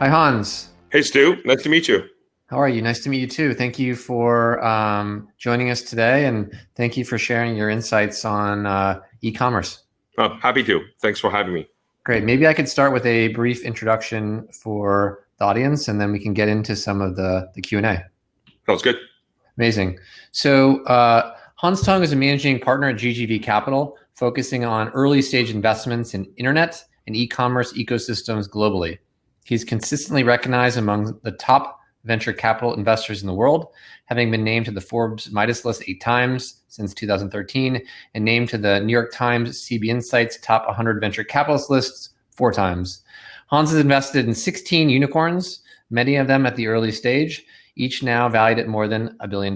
Hi, Hans. Hey, Stu. Nice to meet you. How are you? Nice to meet you too. Thank you for joining us today, and thank you for sharing your insights on e-commerce. Oh, happy to. Thanks for having me. Great. Maybe I could start with a brief introduction for the audience, and then we can get into some of the Q&A. Sounds good. Amazing. So Hans Tung is a managing partner at GGV Capital, focusing on early stage investments in internet and e-commerce ecosystems globally. He's consistently recognized among the top venture capital investors in the world, having been named to the Forbes Midas list 8 times since 2013 and named to the New York Times CB Insights top 100 venture capitalist lists 4 times. Hans has invested in 16 unicorns, many of them at the early stage, each now valued at more than $1 billion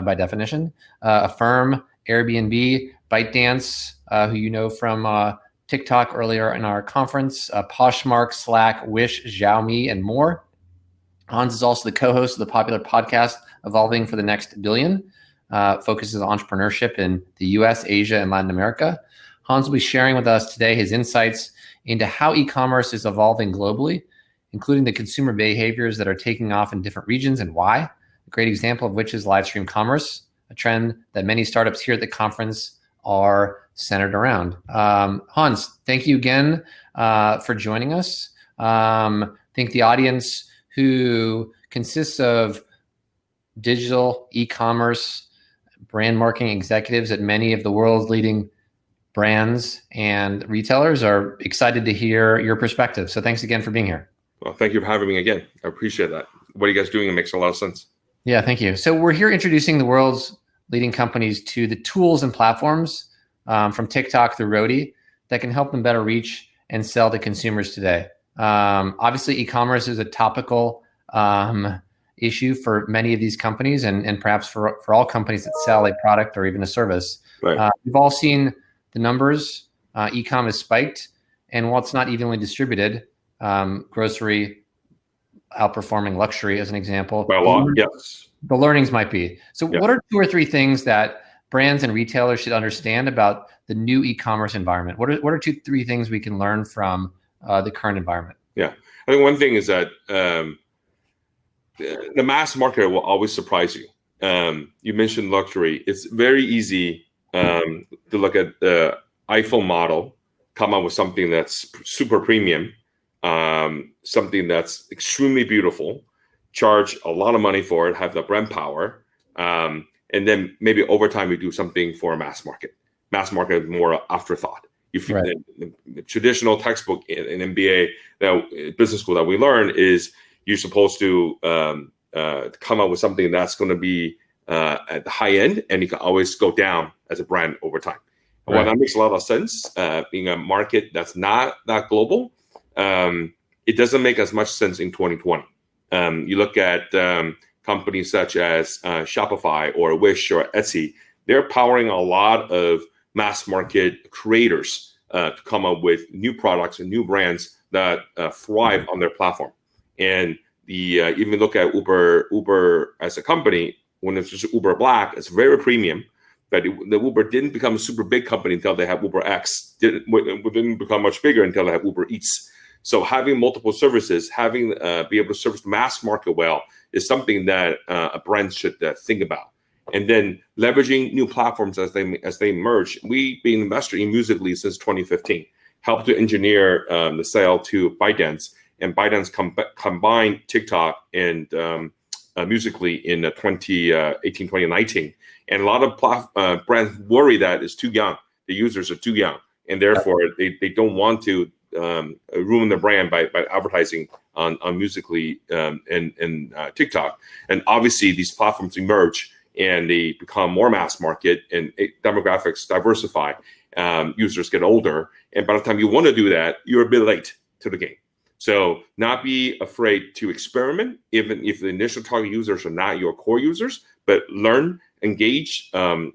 by definition. Affirm, Airbnb, ByteDance, who you know from TikTok earlier in our conference, Poshmark, Slack, Wish, Xiaomi, and more. Hans is also the co-host of the popular podcast Evolving for the Next Billion, focuses on entrepreneurship in the US, Asia, and Latin America. Hans will be sharing with us today his insights into how e-commerce is evolving globally, including the consumer behaviors that are taking off in different regions and why. A great example of which is live stream commerce, a trend that many startups here at the conference are centered around. Hans, thank you again for joining us. I think the audience, who consists of digital e-commerce brand marketing executives at many of the world's leading brands and retailers, are excited to hear your perspective. So thanks again for being here. Well, thank you for having me again. I appreciate that. What are you guys doing? It makes a lot of sense. Yeah, thank you. So we're here introducing the world's leading companies to the tools and platforms from TikTok through Roadie that can help them better reach and sell to consumers today. Obviously, e-commerce is a topical issue for many of these companies and perhaps for all companies that sell a product or even a service. Right. We've all seen the numbers. E-com has spiked, and while it's not evenly distributed, grocery outperforming luxury as an example. By a lot, yes. The learnings might be. So Yeah. what are 2 or 3 things that brands and retailers should understand about the new e-commerce environment? What are 2, 3 things we can learn from the current environment? Yeah. I think one thing is that the mass market will always surprise you. You mentioned luxury. It's very easy to look at the iPhone model, come up with something that's super premium, something that's extremely beautiful, charge a lot of money for it, have the brand power, and then maybe over time we do something for a mass market. Mass market is more afterthought. Right. The traditional textbook in MBA, business school that we learn is you're supposed to come up with something that's going to be at the high end, and you can always go down as a brand over time. Right. Well, that makes a lot of sense. Being a market that's not that global, it doesn't make as much sense in 2020. You look at companies such as Shopify or Wish or Etsy, they're powering a lot of mass market creators to come up with new products and new brands that thrive on their platform. And even look at Uber as a company, when it's just Uber Black, it's very premium. But the Uber didn't become a super big company until they had Uber X. Didn't become much bigger until they had Uber Eats. So having multiple services, be able to service mass market well, is something that a brand should think about. And then leveraging new platforms as they emerge. We, being an investor in Musical.ly since 2015, helped to engineer the sale to ByteDance, and ByteDance combined TikTok and Musical.ly in 2018, 2019. And a lot of brands worry that it's too young. The users are too young, and therefore they don't want to ruin the brand by advertising on Musical.ly and TikTok. And obviously these platforms emerge and they become more mass market, and demographics diversify. Users get older, and by the time you want to do that, you're a bit late to the game. So not be afraid to experiment, even if the initial target users are not your core users, but learn, engage, and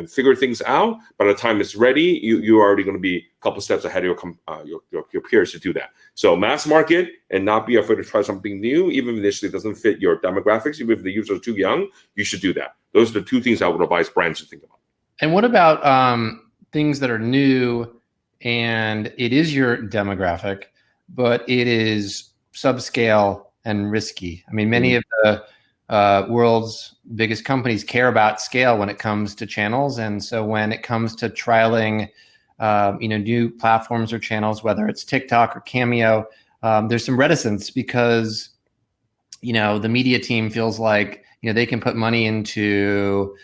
figure things out. By the time it's ready, you're already going to be a couple steps ahead of your peers to do that. So mass market, and not be afraid to try something new, even if initially it doesn't fit your demographics. Even if the users are too young, you should do that. Those are the 2 things I would advise brands to think about. And what about things that are new and it is your demographic, but it is subscale and risky. I mean, many of the world's biggest companies care about scale when it comes to channels. And so when it comes to trialing, new platforms or channels, whether it's TikTok or Cameo, there's some reticence because, the media team feels like, they can put money into,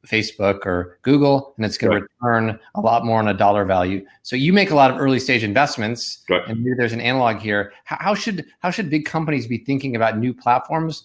Facebook or Google, and it's going to return a lot more on a dollar value. So you make a lot of early stage investments, and maybe there's an analog here. How should big companies be thinking about new platforms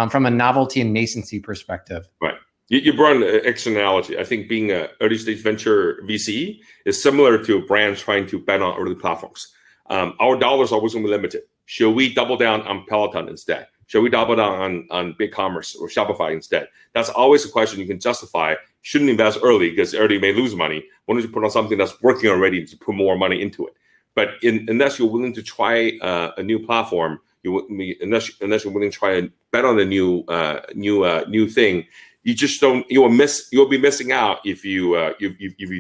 from a novelty and nascency perspective? Right. You brought an excellent analogy. I think being an early stage venture VC is similar to brands trying to bet on early platforms. Our dollars are always going to be limited. Should we double down on Peloton instead? Should we double down on BigCommerce or Shopify instead? That's always a question you can justify. Shouldn't invest early because early you may lose money. Why don't you put on something that's working already to put more money into it? But unless you're willing to try a new platform, unless you're willing to try and bet on a new thing, you just don't. You'll be missing out if you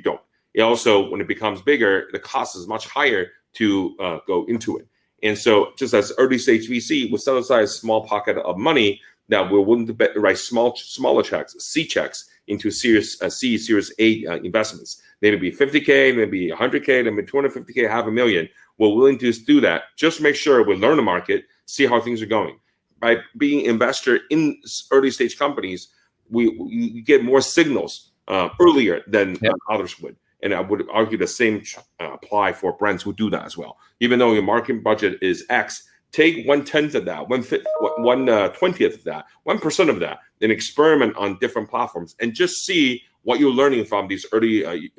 don't. It also, when it becomes bigger, the cost is much higher to go into it. And so, just as early stage VC, we set aside a small pocket of money that we're willing to write smaller checks, C checks, into Series C, Series A investments. Maybe 50K, maybe 100K, maybe 250K, $500,000. We're willing to do that. Just make sure we learn the market, see how things are going. By being investor in early stage companies, we get more signals earlier than others would. And I would argue the same apply for brands who do that as well. Even though your marketing budget is X, take 1/10 of that, 1/20th of that, 1% of that, and experiment on different platforms and just see what you're learning from these early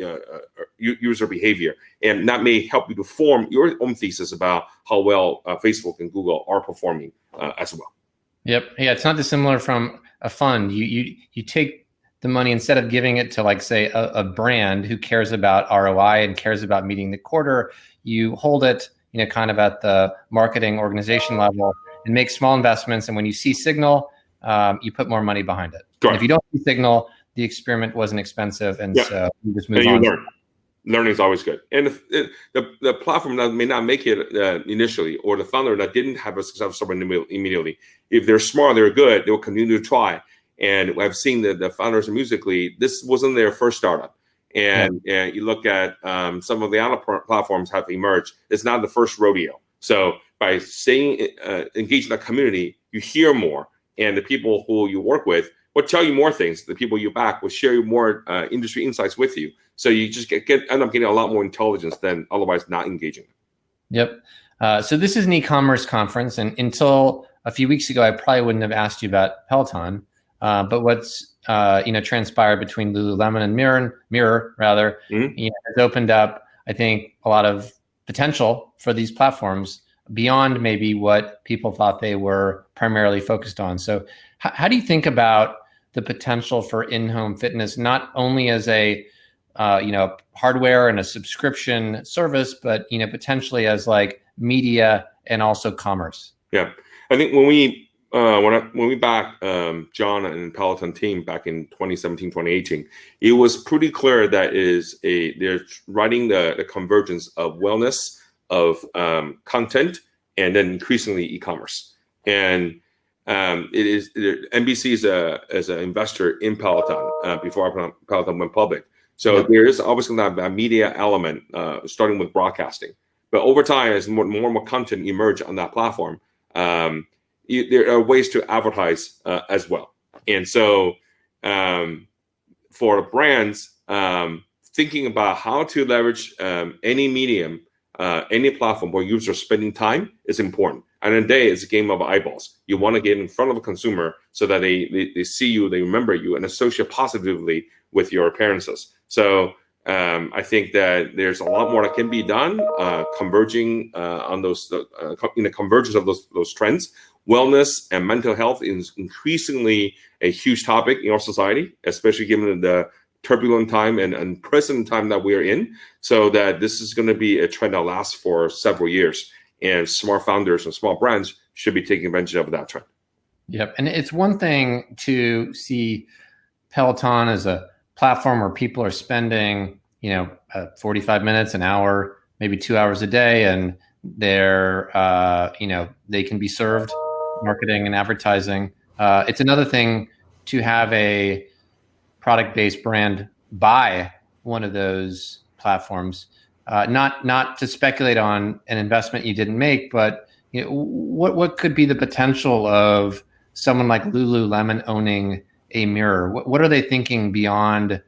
user behavior. And that may help you to form your own thesis about how well Facebook and Google are performing as well. Yep. Yeah, it's not dissimilar from a fund. You take the money, instead of giving it to, like, say, a brand who cares about ROI and cares about meeting the quarter, you hold it, kind of at the marketing organization level and make small investments. And when you see signal, you put more money behind it. And if you don't see signal, the experiment wasn't expensive, and so you just move on. Learn. Learning is always good. And the platform that may not make it initially, or the founder that didn't have a successful immediately, if they're smart, they're good, they will continue to try. And I've seen the founders of Musical.ly, this wasn't their first startup. And you look at some of the other platforms have emerged. It's not the first rodeo. So by staying engaged in that community, you hear more. And the people who you work with will tell you more things. The people you back will share more industry insights with you. So you just end up getting a lot more intelligence than otherwise not engaging. Yep. So this is an e-commerce conference. And until a few weeks ago, I probably wouldn't have asked you about Peloton. But what's transpired between Lululemon and Mirror has opened up, I think, a lot of potential for these platforms beyond maybe what people thought they were primarily focused on. So how do you think about the potential for in-home fitness, not only as a hardware and a subscription service, but potentially as like media and also commerce? Yeah, I think when we backed John and Peloton team back in 2017, 2018, it was pretty clear that they're writing the convergence of wellness, of content, and then increasingly e-commerce. And NBC is an investor in Peloton before Peloton went public. So there is obviously that media element, starting with broadcasting. But over time, as more and more content emerge on that platform, there are ways to advertise as well. And so for brands, thinking about how to leverage any medium, any platform where users are spending time is important. And in the day, it's a game of eyeballs. You want to get in front of a consumer so that they see you, they remember you, and associate positively with your appearances. So I think that there's a lot more that can be done, converging on those, in the convergence of those trends. Wellness and mental health is increasingly a huge topic in our society, especially given the turbulent time and unprecedented time that we're in. So that this is going to be a trend that lasts for several years. And smart founders and small brands should be taking advantage of that trend. Yep. And it's one thing to see Peloton as a platform where people are spending, 45 minutes, an hour, maybe 2 hours a day, and They're, they can be served marketing and advertising. It's another thing to have a product-based brand buy one of those platforms. Not to speculate on an investment you didn't make, but what could be the potential of someone like Lululemon owning a mirror? What are they thinking beyond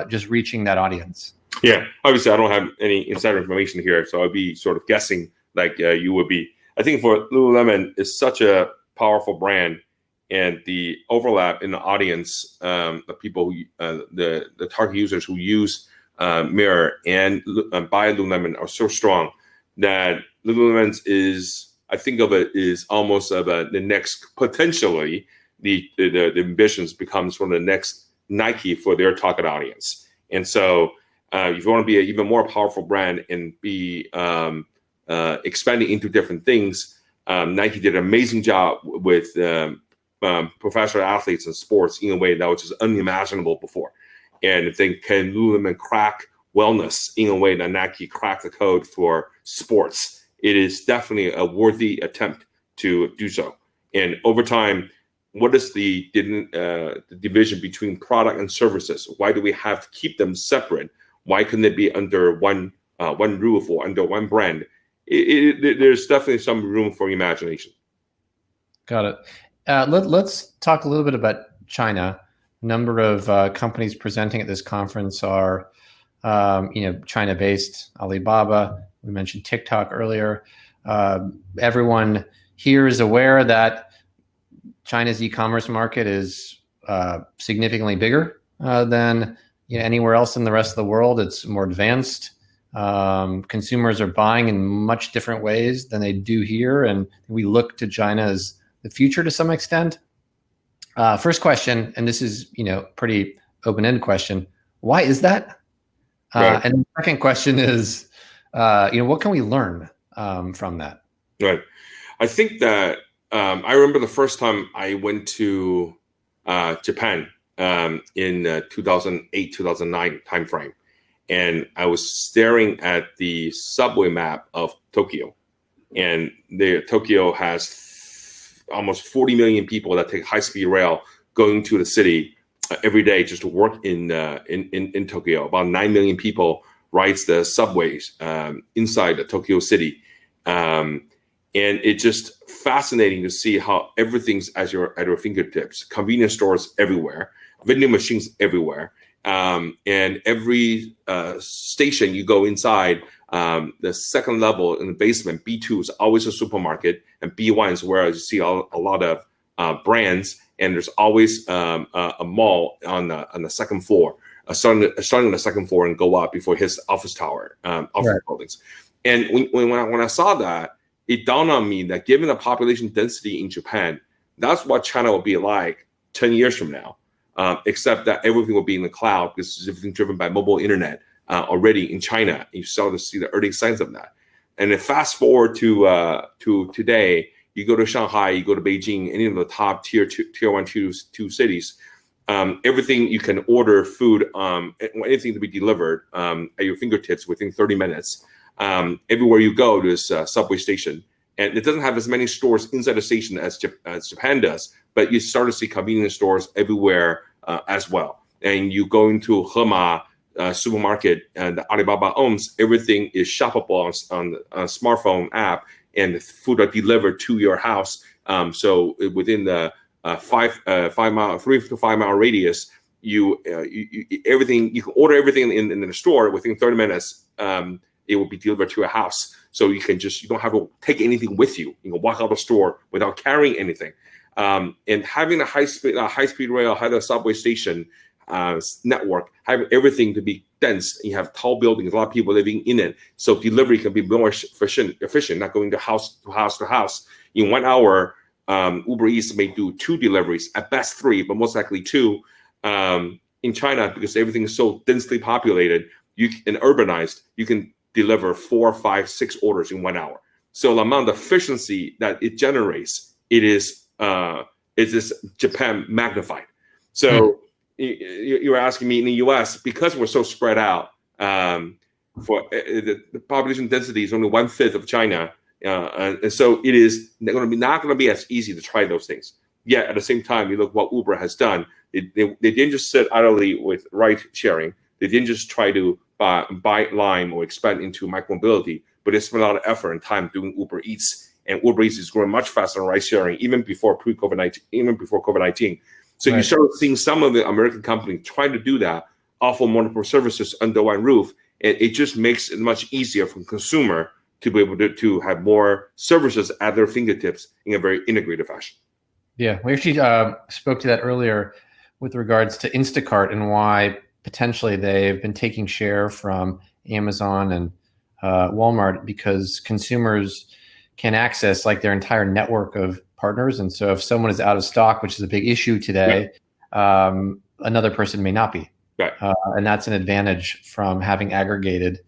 just reaching that audience? Yeah, obviously I don't have any insider information here, so I'd be sort of guessing like you would be. I think for Lululemon, it's such a powerful brand, and the overlap in the audience, the people who, the target users who use Mirror and buy Lululemon are so strong that Lululemon's is, I think of it, is almost of the next, potentially the ambitions becomes from the next Nike for their target audience. And so if you want to be an even more powerful brand and be expanding into different things, Nike did an amazing job with professional athletes and sports in a way that was just unimaginable before. And I think, can Lululemon crack wellness in a way that Nike cracked the code for sports? It is definitely a worthy attempt to do so. And over time, what is the division between product and services? Why do we have to keep them separate? Why couldn't they be under one roof or under one brand? There's definitely some room for imagination. Got it. Let's talk a little bit about China. A number of companies presenting at this conference are, China-based. Alibaba. We mentioned TikTok earlier. Everyone here is aware that China's e-commerce market is significantly bigger than anywhere else in the rest of the world. It's more advanced. Consumers are buying in much different ways than they do here, and we look to China as the future to some extent. First question, and this is pretty open-ended question: why is that? Right. And the second question is, what can we learn from that? Right. I think that I remember the first time I went to Japan in 2008, 2009 timeframe, and I was staring at the subway map of Tokyo, and Tokyo has almost 40 million people that take high-speed rail going to the city every day just to work in Tokyo. About 9 million people rides the subways inside the Tokyo city. And it's just fascinating to see how everything's at your fingertips. Convenience stores everywhere, vending machines everywhere. And every station you go inside, the second level in the basement, B2 is always a supermarket, and B1 is where you see a lot of brands, and there's always a mall on the second floor, starting on the second floor and go up before it hits the office tower, office buildings. And when I saw that, it dawned on me that given the population density in Japan, that's what China will be like 10 years from now. Except that everything will be in the cloud because it's everything driven by mobile internet already in China. You start to see the early signs of that. And then fast forward to today, you go to Shanghai, you go to Beijing, any of the top tier 1, tier 2 cities, everything you can order food, anything to be delivered at your fingertips within 30 minutes. Everywhere you go, there's a subway station. And it doesn't have as many stores inside the station as Japan does, but you start to see convenience stores everywhere as well. And you go into Hema supermarket, and the Alibaba owns, everything is shoppable on a smartphone app, and the food are delivered to your house. So within the 3 to 5 mile radius, you can order everything in the store within 30 minutes. It will be delivered to your house. So you don't have to take anything with you. You can walk out the store without carrying anything. And having a high speed rail, have a subway station network, having everything to be dense. You have tall buildings, a lot of people living in it. So delivery can be more efficient, not going to house to house. In 1 hour, Uber Eats may do 2 deliveries, at best 3, but most likely 2. In China, because everything is so densely populated and urbanized, you can deliver 4, 5, 6 orders in 1 hour. So the amount of efficiency that it generates, it is Japan magnified. So you were asking me in the U.S., because we're so spread out, the population density is only 1/5 of China, and so it is not going to be as easy to try those things. Yet at the same time, you look what Uber has done. They didn't just sit idly with ride sharing. They didn't just try to buy Lime or expand into micromobility, but they spent a lot of effort and time doing Uber Eats. And Uber Eats is growing much faster than ride sharing, even before COVID-19. So you start seeing some of the American companies trying to do that, offer multiple services under one roof, and it just makes it much easier for the consumer to be able to have more services at their fingertips in a very integrated fashion. Yeah, we actually spoke to that earlier with regards to Instacart and why potentially they've been taking share from Amazon and Walmart, because consumers can access like their entire network of partners. And so if someone is out of stock, which is a big issue today, another person may not be. Right. And that's an advantage from having aggregated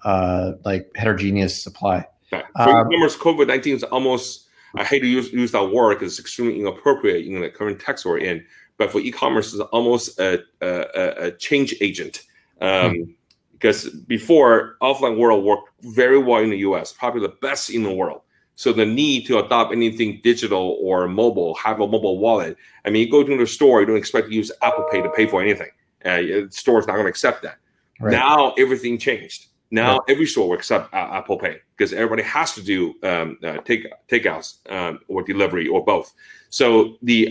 like heterogeneous supply. Right. For e-commerce, COVID-19 is almost, I hate to use that word because it's extremely inappropriate in the current text we're in, but for e-commerce, it's almost a change agent. Because before, offline world worked very well in the US, probably the best in the world. So the need to adopt anything digital or mobile, have a mobile wallet. I mean, you go to the store, you don't expect to use Apple Pay to pay for anything. The store's not going to accept that. Right. Now everything changed. Now every store will accept Apple Pay because everybody has to do takeouts or delivery or both. So the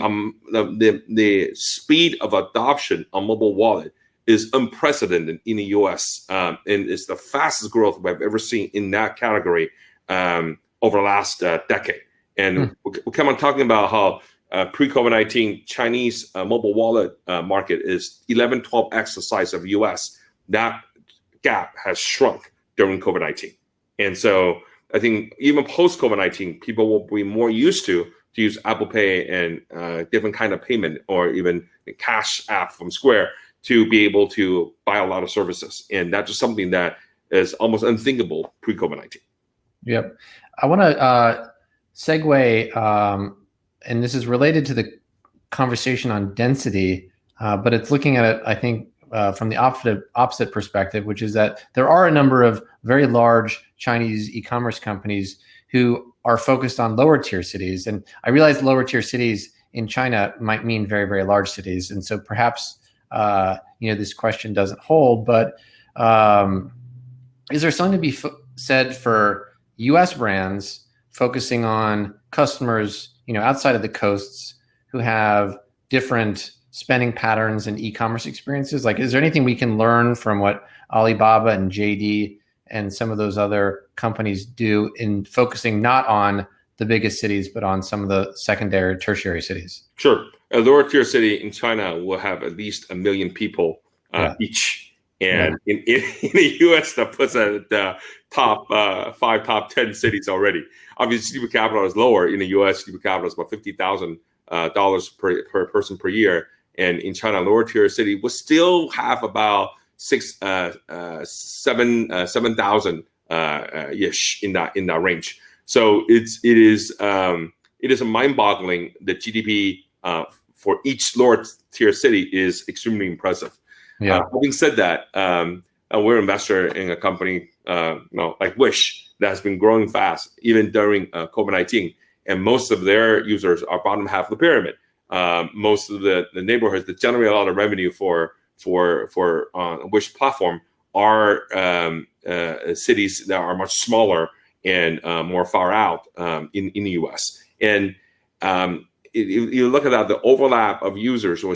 speed of adoption on mobile wallet is unprecedented in the US, and it's the fastest growth we've ever seen in that category over the last decade. And we come on talking about how pre-COVID-19 Chinese mobile wallet market is 11-12x the size of US. That gap has shrunk during COVID-19. And so I think even post-COVID-19, people will be more used to use Apple Pay and different kind of payment, or even the cash app from Square, to be able to buy a lot of services. And that's just something that is almost unthinkable pre-COVID-19. Yep. I want to segue, and this is related to the conversation on density, but it's looking at it, I think, from the opposite perspective, which is that there are a number of very large Chinese e-commerce companies who are focused on lower tier cities. And I realize lower tier cities in China might mean very, very large cities. And so perhaps, this question doesn't hold, but is there something to be said for US brands focusing on customers, outside of the coasts who have different spending patterns and e-commerce experiences? Like, is there anything we can learn from what Alibaba and JD and some of those other companies do in focusing not on the biggest cities, but on some of the secondary, tertiary cities? Sure. A lower tier city in China will have at least 1 million people each. And in the US, that puts at the top 5, top 10 cities already. Obviously, GDP per capita is lower. In the US, GDP per capita is about $50,000 per person per year. And in China, lower tier city will still have about 7,000 ish in that range. So it is a mind-boggling. The GDP for each lower tier city is extremely impressive. Yeah. Having said that, we're an investor in a company like Wish that has been growing fast even during COVID-19, and most of their users are bottom half of the pyramid. Most of the neighborhoods that generate a lot of revenue for Wish platform are cities that are much smaller and more far out in the US. And if you look at that, the overlap of users or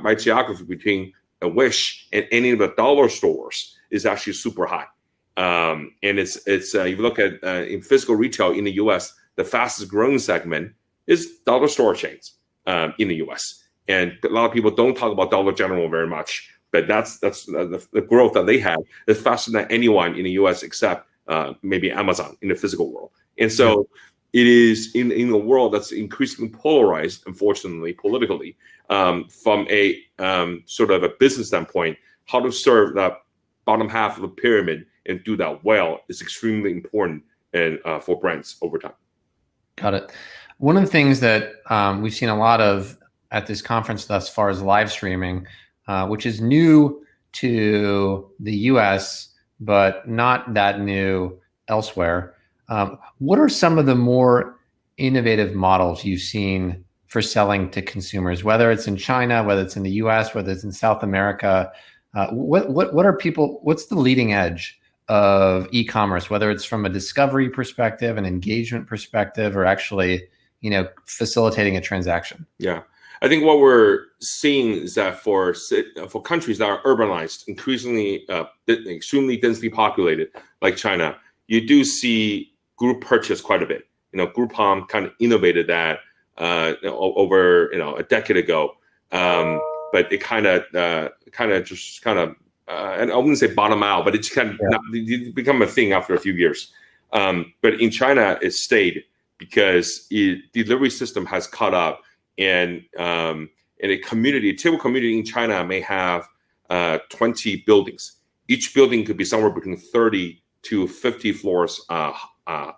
by geography between a Wish and any of the dollar stores is actually super high. And it's if you look at in physical retail in the US, the fastest growing segment is dollar store chains in the US. And a lot of people don't talk about Dollar General very much, but that's the growth that they have is faster than anyone in the US except maybe Amazon in the physical world. And so it is in a world that's increasingly polarized, unfortunately, politically, from a sort of a business standpoint, how to serve that bottom half of the pyramid and do that well is extremely important and for brands over time. Got it. One of the things that we've seen a lot of at this conference thus far is live streaming, which is new to the US, but not that new elsewhere. What are some of the more innovative models you've seen for selling to consumers, whether it's in China, whether it's in the US, whether it's in South America? What are people, what's the leading edge of e-commerce, whether it's from a discovery perspective, an engagement perspective, or actually, facilitating a transaction? Yeah. I think what we're seeing is that for countries that are urbanized, increasingly extremely densely populated, like China, you do see group purchase quite a bit. Groupon kind of innovated that over a decade ago, but it kind of and I wouldn't say bottom out, but it's kind of become a thing after a few years. But in China, it stayed because the delivery system has caught up. And in a typical community in China may have 20 buildings. Each building could be somewhere between 30 to 50 floors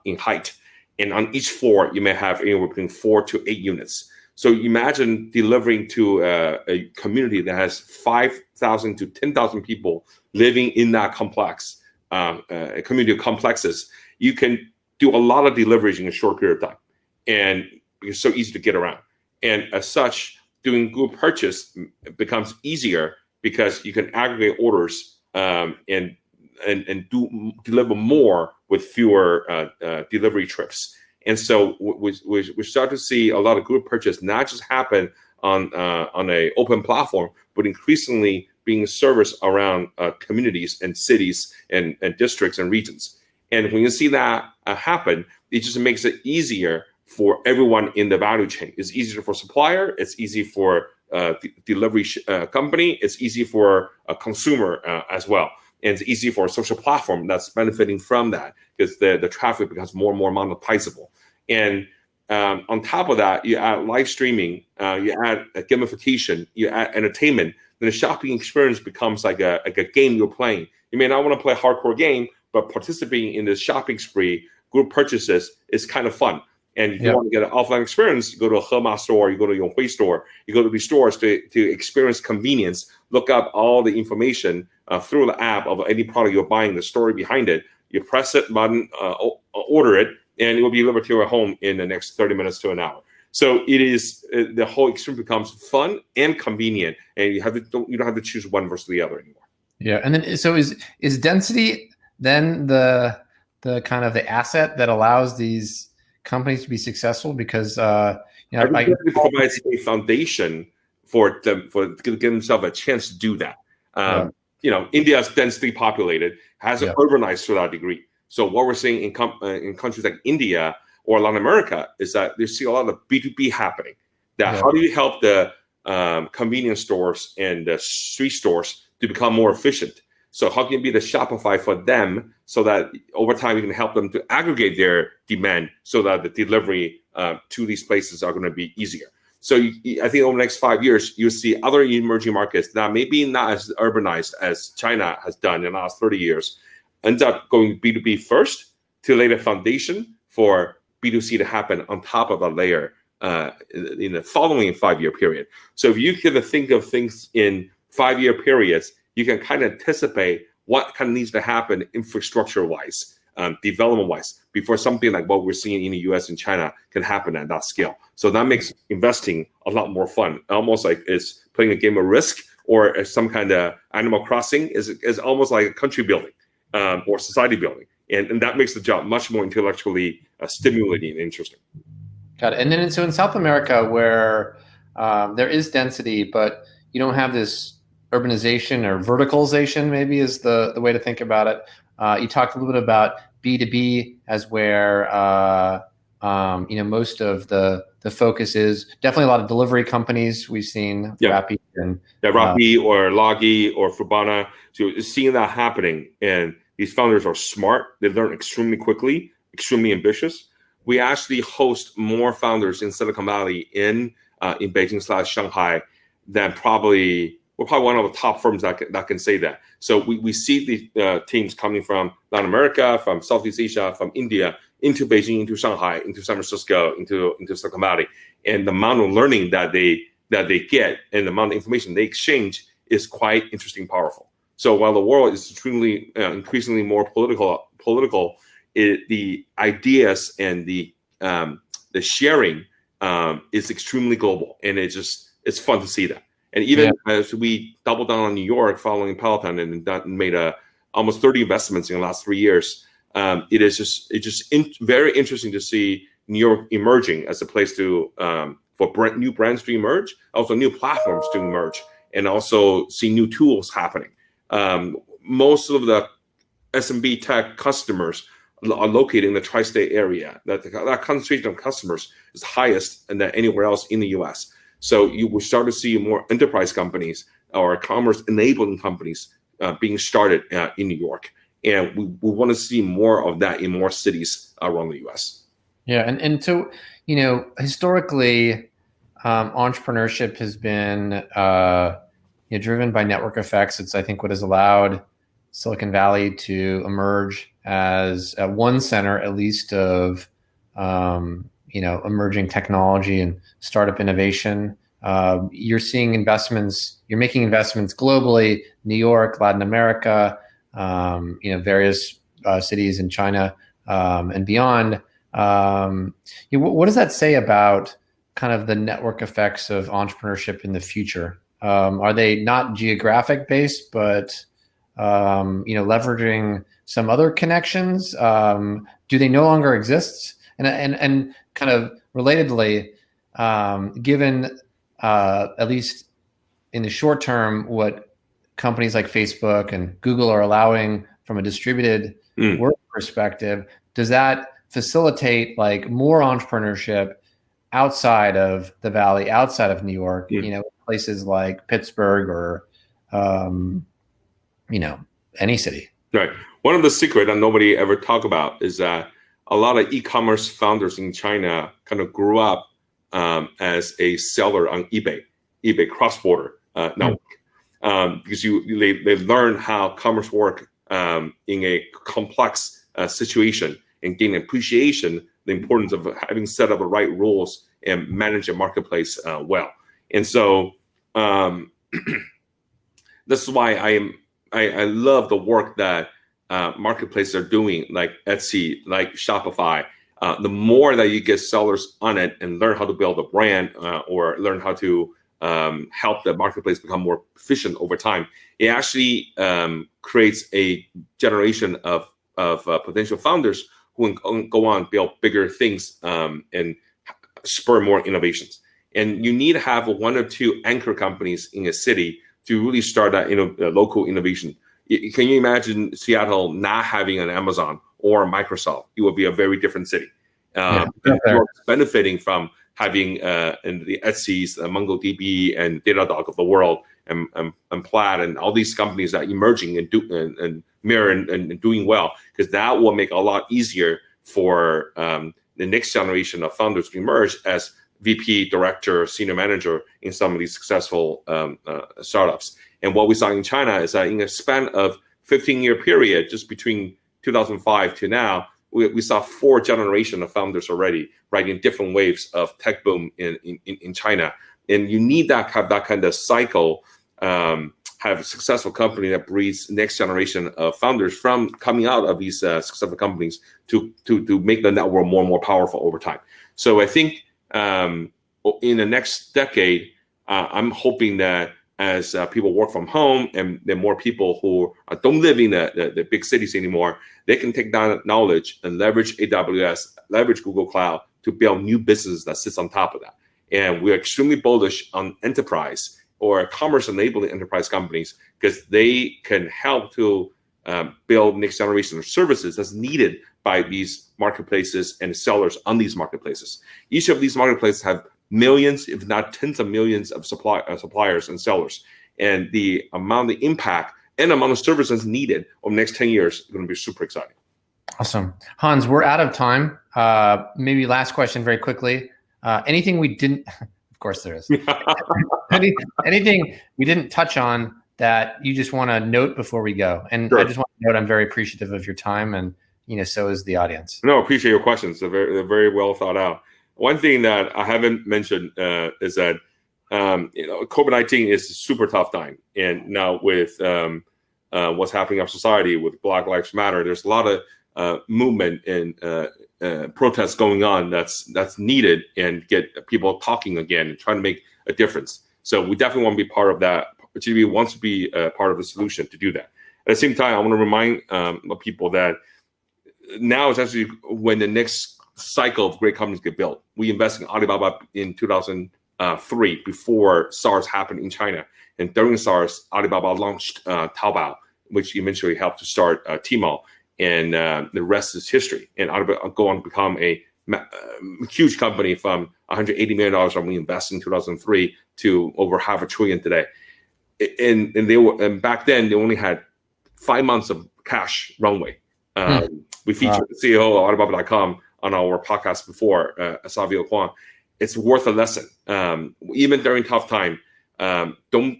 in height. And on each floor, you may have anywhere between 4 to 8 units. So imagine delivering to a community that has 5,000 to 10,000 people living in that complex, a community of complexes. You can do a lot of deliveries in a short period of time. And it's so easy to get around. And as such, doing group purchase becomes easier because you can aggregate orders and deliver more with fewer delivery trips. And so we start to see a lot of group purchase not just happen on an open platform, but increasingly being serviced around communities and cities and districts and regions. And when you see that happen, it just makes it easier for everyone in the value chain. It's easier for supplier. It's easy for delivery company. It's easy for a consumer as well. And it's easy for a social platform that's benefiting from that because the traffic becomes more and more monetizable. And on top of that, you add live streaming, you add gamification, you add entertainment. Then the shopping experience becomes like a game you're playing. You may not want to play a hardcore game, but participating in the shopping spree, group purchases is kind of fun. And if you want to get an offline experience, you go to a Hema store, you go to your Yonghui store, you go to these stores to experience convenience, look up all the information through the app of any product you're buying, the story behind it. You press it button, order it, and it will be delivered to your home in the next 30 minutes to an hour. So it is the whole experience becomes fun and convenient, and you don't have to choose one versus the other anymore. Yeah, and then so is density then the kind of the asset that allows these companies to be successful? Because it provides a foundation for them to give themselves a chance to do that. India is densely populated, has urbanized to that degree. So what we're seeing in countries like India or Latin America is that they see a lot of B2B happening. How do you help the convenience stores and the street stores to become more efficient? So how can you be the Shopify for them so that over time you can help them to aggregate their demand so that the delivery to these places are going to be easier? So I think over the next 5 years, you'll see other emerging markets that maybe not as urbanized as China has done in the last 30 years, end up going B2B first to lay the foundation for B2C to happen on top of a layer in the following 5-year period. So if you can think of things in 5-year periods, you can kind of anticipate what kind of needs to happen infrastructure-wise, development-wise, before something like what we're seeing in the US and China can happen at that scale. So that makes investing a lot more fun, almost like it's playing a game of Risk or some kind of Animal Crossing is almost like a country building or society building. And that makes the job much more intellectually stimulating and interesting. Got it. And then so in South America, where there is density, but you don't have this urbanization or verticalization, maybe is the way to think about it. You talked a little bit about B2B as where most of the focus is. Definitely a lot of delivery companies we've seen, Rappi and Rappi or Logi or Frubana. So seeing that happening, and these founders are smart. They learn extremely quickly, extremely ambitious. We actually host more founders in Silicon Valley in Beijing/Shanghai than we're probably one of the top firms that can say that. So we see the teams coming from Latin America, from Southeast Asia, from India, into Beijing, into Shanghai, into San Francisco, into Silicon Valley. And the amount of learning that they get and the amount of information they exchange is quite interesting, powerful. So while the world is extremely increasingly more political, the ideas and the sharing is extremely global, and it's fun to see that. And even as we doubled down on New York following Peloton and made almost 30 investments in the last 3 years, it's just very interesting to see New York emerging as a place to for new brands to emerge, also new platforms to emerge, and also see new tools happening. Most of the SMB tech customers are located in the tri-state area. That concentration of customers is highest than anywhere else in the U.S. So you will start to see more enterprise companies or commerce enabling companies being started in New York. And we want to see more of that in more cities around the U.S. Yeah, and so, historically, entrepreneurship has been driven by network effects. It's, I think, what has allowed Silicon Valley to emerge as one center, at least, of emerging technology and startup innovation. You're seeing investments. You're making investments globally, New York, Latin America, various cities in China and beyond. What does that say about kind of the network effects of entrepreneurship in the future? Are they not geographic based, but leveraging some other connections? Do they no longer exist? And kind of relatedly, given at least in the short term, what companies like Facebook and Google are allowing from a distributed work perspective, does that facilitate like more entrepreneurship outside of the Valley, outside of New York, places like Pittsburgh or, any city? Right. One of the secrets that nobody ever talk about is that a lot of e-commerce founders in China kind of grew up as a seller on eBay cross-border network, because they learn how commerce work in a complex situation and gain appreciation the importance of having set up the right rules and manage a marketplace well. And so this is why I love the work that marketplaces are doing, like Etsy, like Shopify. The more that you get sellers on it and learn how to build a brand or learn how to help the marketplace become more efficient over time, it actually creates a generation of potential founders who can go on build bigger things and spur more innovations. And you need to have one or two anchor companies in a city to really start that local innovation. Can you imagine Seattle not having an Amazon or a Microsoft? It would be a very different city. You're benefiting from having the Etsy's, MongoDB, and Datadog of the world, and Plaid, and all these companies that are emerging and Mirror and doing well, because that will make it a lot easier for the next generation of founders to emerge as VP, director, senior manager in some of these successful startups. And what we saw in China is that in a span of 15-year period, just between 2005 to now, we saw 4 generations of founders already riding different waves of tech boom in China. And you need that kind of cycle, have a successful company that breeds next generation of founders from coming out of these successful companies to make the network more and more powerful over time. So I think in the next decade, I'm hoping that as people work from home and there are more people who don't live in the big cities anymore, they can take that knowledge and leverage AWS, leverage Google Cloud to build new business that sits on top of that. And we're extremely bullish on enterprise or commerce enabling enterprise companies, because they can help to build next generation of services that's needed by these marketplaces and sellers on these marketplaces. Each of these marketplaces have millions, if not tens of millions of suppliers and sellers. And the amount of impact and amount of services needed over the next 10 years is going to be super exciting. Awesome. Hans, we're out of time. Maybe last question very quickly. Anything we didn't, of course there is. Anything we didn't touch on that you just want to note before we go? And sure. I just want to note I'm very appreciative of your time, and so is the audience. No, appreciate your questions. They're very well thought out. One thing that I haven't mentioned is that COVID-19 is a super tough time, and now with what's happening in our society with Black Lives Matter. There's a lot of movement and protests going on that's needed, and get people talking again and trying to make a difference. So we definitely want to be part of that. GGV wants to be part of the solution to do that. At the same time, I want to remind people that now is actually when the next cycle of great companies get built. We invested in Alibaba in 2003, before SARS happened in China. And during SARS, Alibaba launched Taobao, which eventually helped to start Tmall. And the rest is history. And Alibaba go on to become a huge company from $180 million when we invested in 2003 to over $500 billion today. And back then they only had 5 months of cash runway. We featured the CEO of Alibaba.com on our podcast before, Savio Kwon. It's worth a lesson. Even during tough time, don't.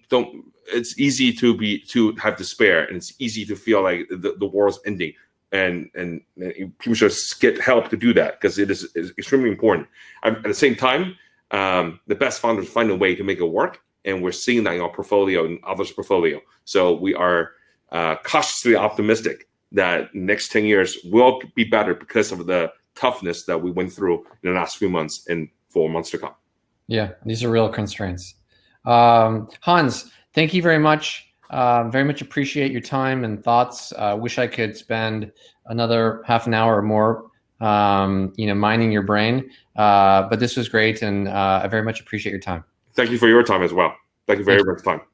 It's easy to have despair, and it's easy to feel like the world's ending. And people should get help to do that, because it is extremely important. At the same time, the best founders find a way to make it work, and we're seeing that in our portfolio and others' portfolio. So we are cautiously optimistic that next 10 years will be better because of the toughness that we went through in the last few months and 4 months to come. Yeah, these are real constraints. Hans, thank you very much. Very much appreciate your time and thoughts. Wish I could spend another half an hour or more, mining your brain. But this was great, and I very much appreciate your time. Thank you for your time as well. Thank you very much for your time.